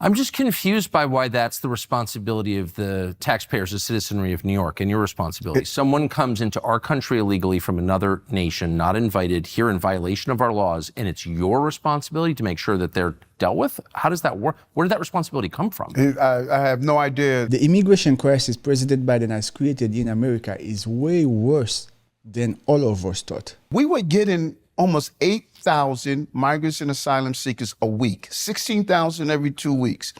I'm just confused by why that's the responsibility of the taxpayers, the citizenry of New York, and your responsibility. Someone comes into our country illegally from another nation, not invited, here in violation of our laws, and it's your responsibility to make sure that they're dealt with? How does that work? Where did that responsibility come from? I have no idea. The immigration crisis President Biden has created in America is way worse than all of us thought. We were getting almost 8,000 migrants and asylum seekers a week, 16,000 every 2 weeks.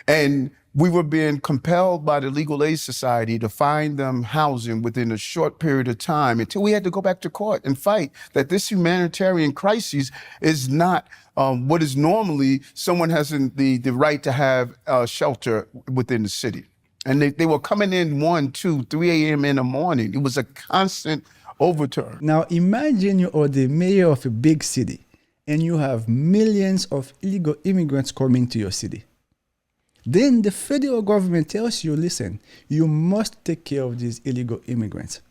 And we were being compelled by the Legal Aid Society to find them housing within a short period of time until we had to go back to court and fight that this humanitarian crisis is not what is normally someone has the right to have shelter within the city. And they were coming in 1, 2, 3 a.m. in the morning. It was a constant overturn. Now imagine you are the mayor of a big city and you have millions of illegal immigrants coming to your city. Then the federal government tells you, listen, you must take care of these illegal immigrants.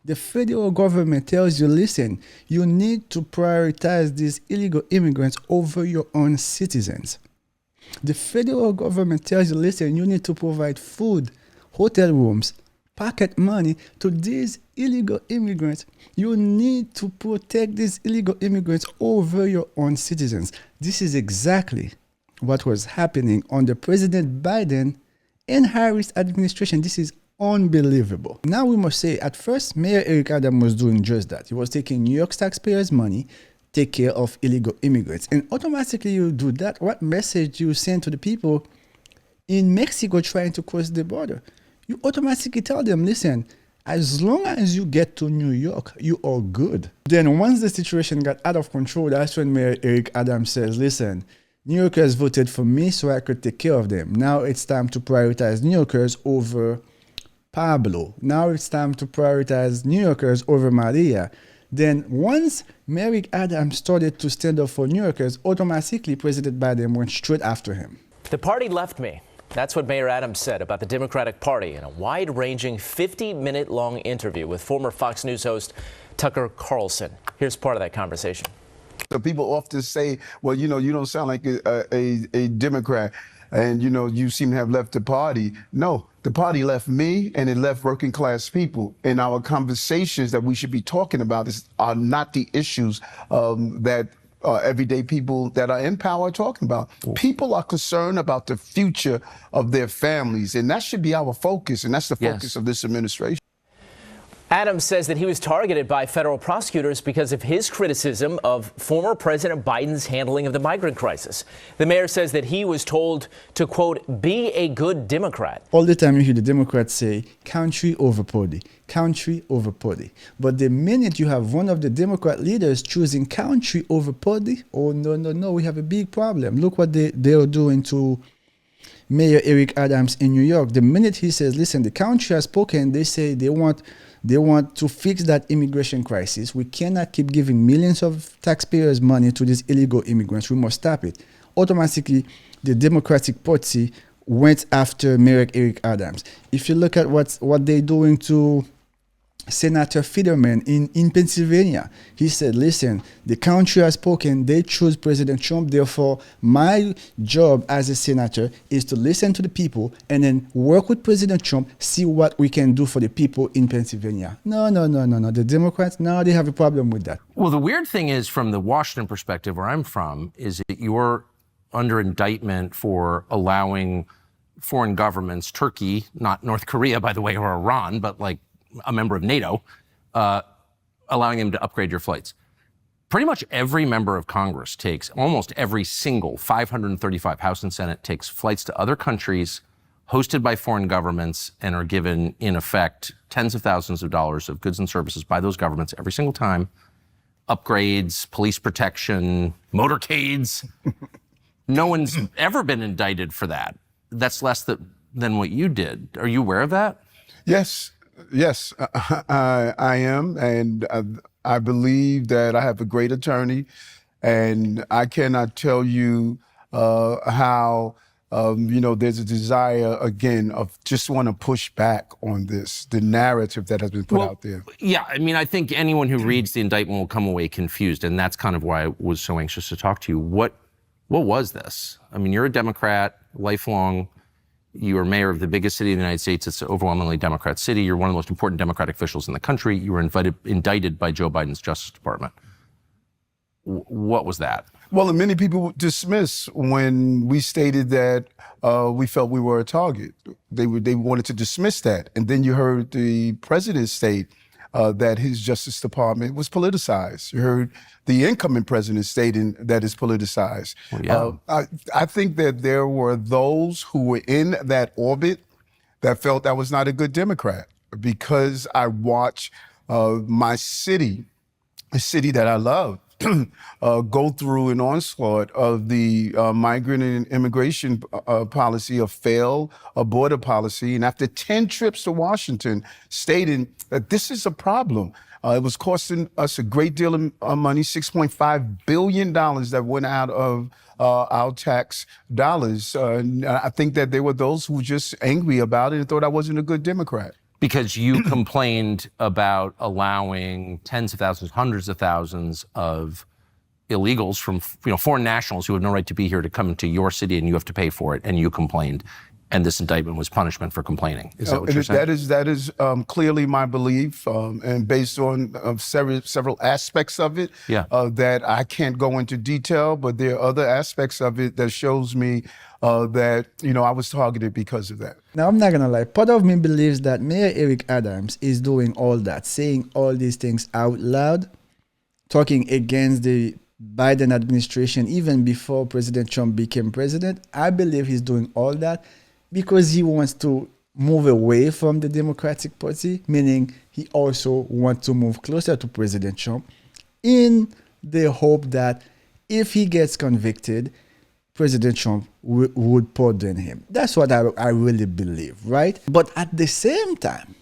The federal government tells you, listen, you need to prioritize these illegal immigrants over your own citizens. The federal government tells you, listen, you need to provide food, hotel rooms, pocket money to these illegal immigrants. You need to protect these illegal immigrants over your own citizens. This is exactly what was happening under President Biden and Harris administration. This is unbelievable. Now we must say, at first, Mayor Eric Adams was doing just that. He was taking New York taxpayers' money, take care of illegal immigrants. And automatically you do that, what message you send to the people in Mexico trying to cross the border? You automatically tell them, listen, as long as you get to New York, you are good. Then once the situation got out of control, that's when Mayor Eric Adams says, listen, New Yorkers voted for me so I could take care of them. Now it's time to prioritize New Yorkers over Pablo. Now it's time to prioritize New Yorkers over Maria. Then once Mayor Adams started to stand up for New Yorkers, automatically President Biden went straight after him. The party left me. That's what Mayor Adams said about the Democratic Party in a wide-ranging 50-minute-long interview with former Fox News host Tucker Carlson. Here's part of that conversation. So people often say, well, you don't sound like a Democrat, and, you seem to have left the party. No, the party left me, and it left working class people. And our conversations that we should be talking about are not the issues that everyday people that are in power are talking about. People are concerned about the future of their families, and that should be our focus, and that's the focus of this administration. Adams says that he was targeted by federal prosecutors because of his criticism of former President Biden's handling of the migrant crisis. The mayor says that he was told to, quote, be a good Democrat. All the time you hear the Democrats say, country over party, country over party. But the minute you have one of the Democrat leaders choosing country over party, oh, no, we have a big problem. Look what they are doing to Mayor Eric Adams in New York. The minute he says, listen, the country has spoken, they say they want to fix that immigration crisis. We cannot keep giving millions of taxpayers' money to these illegal immigrants. We must stop it. Automatically, the Democratic Party went after Mayor Eric Adams. If you look at what they're doing to Senator Fetterman in Pennsylvania, he said, listen, the country has spoken, they choose President Trump, therefore my job as a senator is to listen to the people and then work with President Trump, see what we can do for the people in Pennsylvania. No. The Democrats, now they have a problem with that. Well, the weird thing is, from the Washington perspective, where I'm from, is that you're under indictment for allowing foreign governments, Turkey, not North Korea, by the way, or Iran, but like a member of NATO, allowing them to upgrade your flights. Pretty much every member of Congress takes, almost every single 535 House and Senate takes flights to other countries hosted by foreign governments and are given, in effect, tens of thousands of dollars of goods and services by those governments every single time. Upgrades, police protection, motorcades. No one's ever been indicted for that. That's less than what you did. Are you aware of that? Yes, I am, and I believe that I have a great attorney, and I cannot tell you how, there's a desire, again, of just want to push back on this, the narrative that has been put out there. Yeah, I mean, I think anyone who reads the indictment will come away confused, and that's kind of why I was so anxious to talk to you. What was this? I mean, you're a Democrat. lifelong. You are mayor of the biggest city in the United States. It's an overwhelmingly Democrat city. You're one of the most important Democratic officials in the country. You were indicted by Joe Biden's Justice Department. What was that? Well, and many people dismiss when we stated that we felt we were a target. They wanted to dismiss that. And then you heard the president state that his Justice Department was politicized. You heard the incoming president stating that it's politicized. Well, yeah. I think that there were those who were in that orbit that felt I was not a good Democrat because I watched my city, a city that I love, go through an onslaught of the migrant and immigration policy, a failed border policy. And after 10 trips to Washington, stating that this is a problem. It was costing us a great deal of money, $6.5 billion that went out of our tax dollars. I think that there were those who were just angry about it and thought I wasn't a good Democrat. Because you complained about allowing tens of thousands, hundreds of thousands of illegals from foreign nationals who have no right to be here to come into your city, and you have to pay for it, and you complained. And this indictment was punishment for complaining. Is that what you're saying? That is clearly my belief, and based on several aspects of it, Yeah. That I can't go into detail, but there are other aspects of it that shows me that I was targeted because of that. Now, I'm not gonna lie. Part of me believes that Mayor Eric Adams is doing all that, saying all these things out loud, talking against the Biden administration even before President Trump became president. I believe he's doing all that because he wants to move away from the Democratic Party, meaning he also wants to move closer to President Trump in the hope that if he gets convicted, President Trump would pardon him. That's what I really believe, right? But at the same time,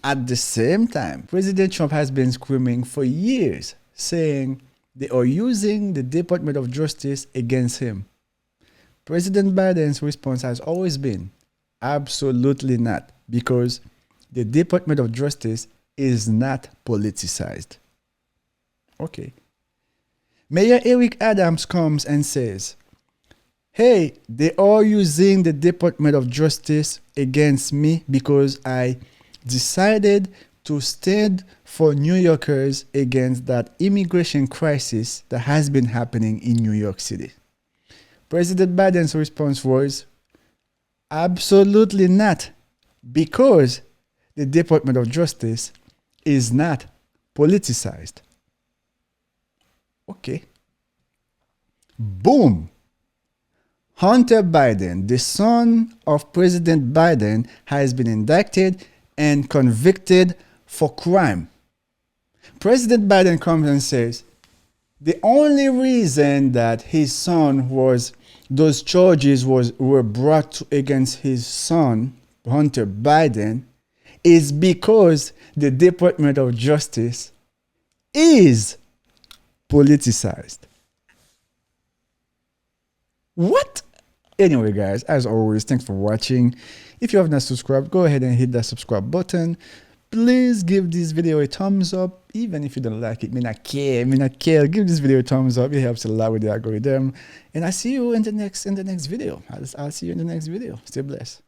President Trump has been screaming for years, saying they are using the Department of Justice against him. President Biden's response has always been, absolutely not, because the Department of Justice is not politicized. Okay. Mayor Eric Adams comes and says, hey, they are using the Department of Justice against me because I decided to stand for New Yorkers against that immigration crisis that has been happening in New York City. President Biden's response was, absolutely not, because the Department of Justice is not politicized. Okay. Boom. Hunter Biden, the son of President Biden, has been indicted and convicted for crime. President Biden comes and says, the only reason that his son those charges were brought against his son, Hunter Biden, is because the Department of Justice is politicized. What? Anyway, guys, as always, thanks for watching. If you have not subscribed, go ahead and hit that subscribe button. Please give this video a thumbs up. Even if you don't like it, me not care. Give this video a thumbs up. It helps a lot with the algorithm. And I see you in the next video. I'll see you in the next video. Stay blessed.